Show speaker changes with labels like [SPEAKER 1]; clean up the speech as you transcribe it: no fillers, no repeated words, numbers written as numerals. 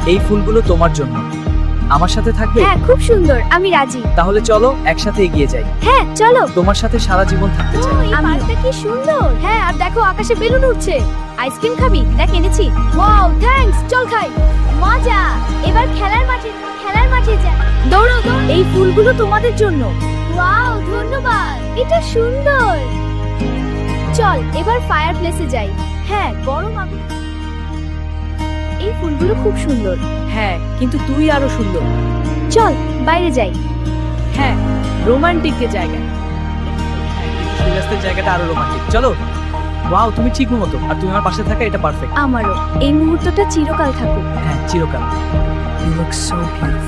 [SPEAKER 1] এই ফুলগুলো তোমার জন্য। আমার সাথে থাকবে?
[SPEAKER 2] হ্যাঁ, খুব সুন্দর, আমি রাজি।
[SPEAKER 1] তাহলে চলো একসাথে এগিয়ে যাই।
[SPEAKER 2] হ্যাঁ, চলো।
[SPEAKER 1] তোমার সাথে সারা জীবন থাকতে চাই।
[SPEAKER 2] এই পার্কটা কি সুন্দর। হ্যাঁ, আর দেখো আকাশে বেলুন উঠছে। আইসক্রিম খাবি? দেখ এনেছি। ওয়াও, থ্যাঙ্কস, চল খাই। মজা। এবার খেলার মাঠে যা। দৌড়ো দৌড়ো। এই ফুলগুলো তোমাদের জন্য। ওয়াও, ধন্যবাদ। এটা সুন্দর। চল এবার ফায়ার প্লেসে যাই। হ্যাঁ, গরম আগুন। এই ফুলগুলো খুব সুন্দর।
[SPEAKER 3] হ্যাঁ, কিন্তু তুই আরো সুন্দর।
[SPEAKER 2] চল বাইরে যাই।
[SPEAKER 3] হ্যাঁ, রোমান্টিক জায়গায়।
[SPEAKER 1] সূর্যাস্তের জায়গাটা আরো রোমান্টিক। চলো। ওয়াও, তুমি ঠিক মতো। আর তুমি আমার পাশে থাকা, এটা পারফেক্ট।
[SPEAKER 2] আমারও এই মুহূর্তটা চিরকাল থাকুক।
[SPEAKER 1] হ্যাঁ, চিরকাল।
[SPEAKER 4] You look so beautiful.